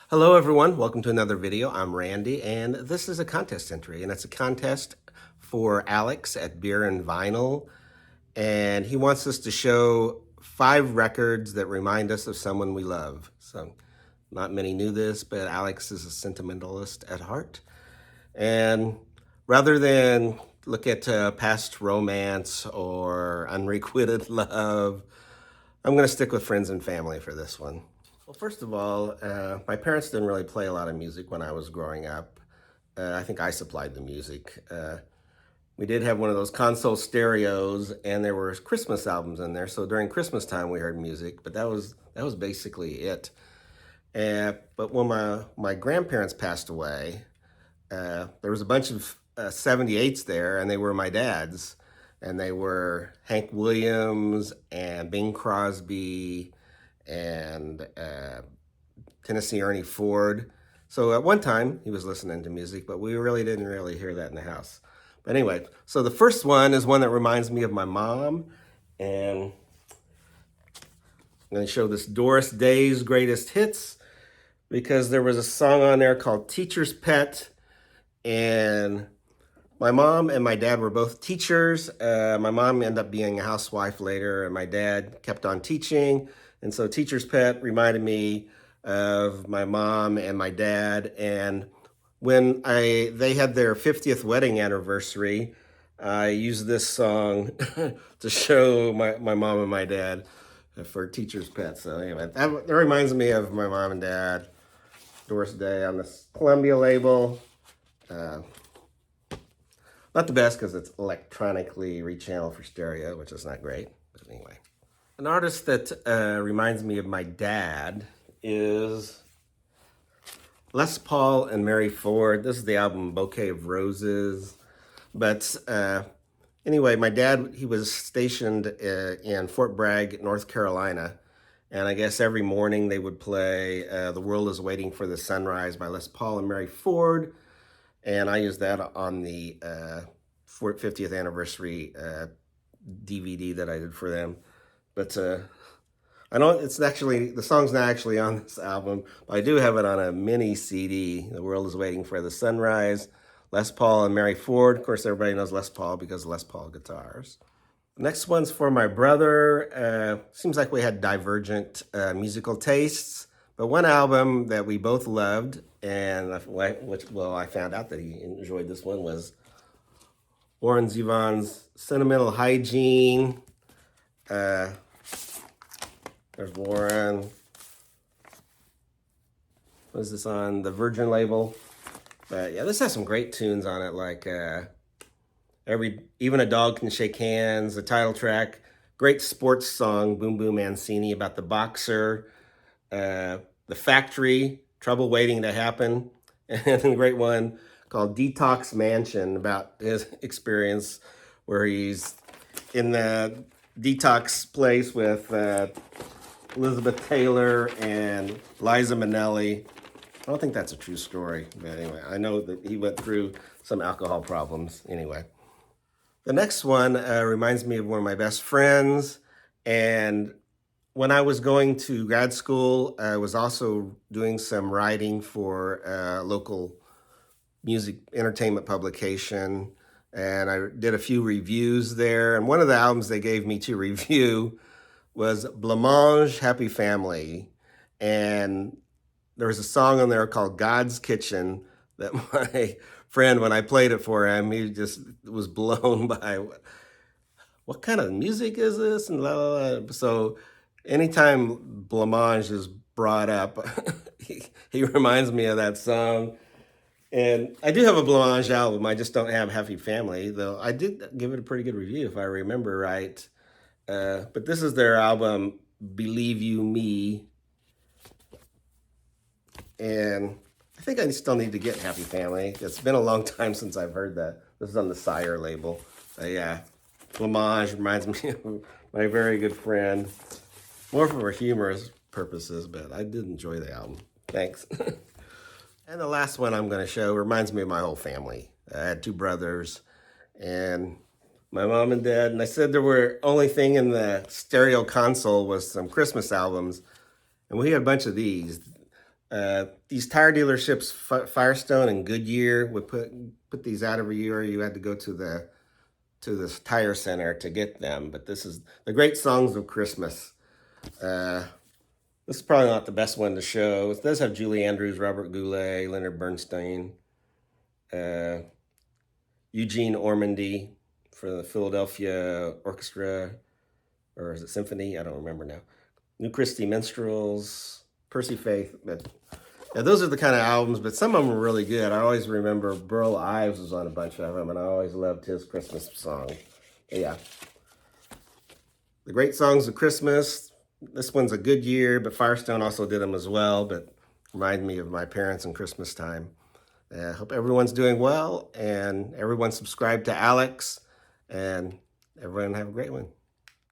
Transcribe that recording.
Hello everyone, welcome to another video. I'm Randy and this is a contest entry, and it's a contest for Alex at Beer and Vinyl, and he wants us to show 5 records that remind us of someone we love. So not many knew this, but Alex is a sentimentalist at heart, and rather than look at past romance or unrequited love, I'm going to stick with friends and family for this one. Well, first of all, my parents didn't really play a lot of music when I was growing up. I think I supplied the music. We did have one of those console stereos, and there were Christmas albums in there. So during Christmas time, we heard music, but that was basically it. But when my grandparents passed away, there was a bunch of 78s there, and they were my dad's, and they were Hank Williams and Bing Crosby and Tennessee Ernie Ford. So at one time he was listening to music, but we really didn't hear that in the house. But anyway, so the first one is one that reminds me of my mom, and I'm going to show this Doris Day's Greatest Hits because there was a song on there called Teacher's Pet, and my mom and my dad were both teachers. My mom ended up being a housewife later, and my dad kept on teaching. And so Teacher's Pet reminded me of my mom and my dad. And when they had their 50th wedding anniversary, I used this song to show my mom and my dad for Teacher's Pet. So anyway, that reminds me of my mom and dad. Doris Day on this Columbia label. Not the best because it's electronically rechanneled for stereo, which is not great. But anyway. An artist that reminds me of my dad is Les Paul and Mary Ford. This is the album Bouquet of Roses. But anyway, my dad, he was stationed in Fort Bragg, North Carolina. And I guess every morning they would play The World is Waiting for the Sunrise by Les Paul and Mary Ford. And I used that on the 50th anniversary DVD that I did for them. But I know the song's not actually on this album, but I do have it on a mini CD. The World is Waiting for the Sunrise, Les Paul and Mary Ford. Of course, everybody knows Les Paul because of Les Paul guitars. The next one's for my brother. Seems like we had divergent musical tastes, but one album that we both loved, and I found out that he enjoyed this one, was Warren Zevon's Sentimental Hygiene. There's Warren. What is this on? The Virgin label. But yeah, this has some great tunes on it, like Even a Dog Can Shake Hands, the title track. Great sports song, Boom Boom Mancini, about the boxer. The Factory, Trouble Waiting to Happen. And a great one called Detox Mansion, about his experience where he's in the detox place with Elizabeth Taylor and Liza Minnelli. I don't think that's a true story, but anyway, I know that he went through some alcohol problems anyway. The next one reminds me of one of my best friends, and when I was going to grad school, I was also doing some writing for a local music entertainment publication, and I did a few reviews there. And one of the albums they gave me to review was Blancmange Happy Family. And there was a song on there called God's Kitchen that my friend, when I played it for him, he just was blown by what kind of music is this? And la, la, la. So anytime Blancmange is brought up, he reminds me of that song. And I do have a Blancmange album. I just don't have Happy Family, though I did give it a pretty good review, if I remember right. But this is their album, Believe You Me. And I think I still need to get Happy Family. It's been a long time since I've heard that. This is on the Sire label. Yeah, Blancmange reminds me of my very good friend. More for humorous purposes, but I did enjoy the album. Thanks. And the last one I'm going to show reminds me of my whole family. I had 2 brothers and my mom and dad. And I said there were only thing in the stereo console was some Christmas albums. And we had a bunch of these. These tire dealerships, Firestone and Goodyear, would put these out every year. You had to go to this tire center to get them. But this is the Great Songs of Christmas. This is probably not the best one to show. It does have Julie Andrews, Robert Goulet, Leonard Bernstein, Eugene Ormandy for the Philadelphia Orchestra, or is it Symphony? I don't remember now. New Christie Minstrels, Percy Faith. But yeah, those are the kind of albums, but some of them are really good. I always remember Burl Ives was on a bunch of them, and I always loved his Christmas song. But yeah. The Great Songs of Christmas. This one's a Goodyear, but Firestone also did them as well, but remind me of my parents and Christmas time. I hope everyone's doing well, and everyone subscribe to Alex, and everyone have a great one.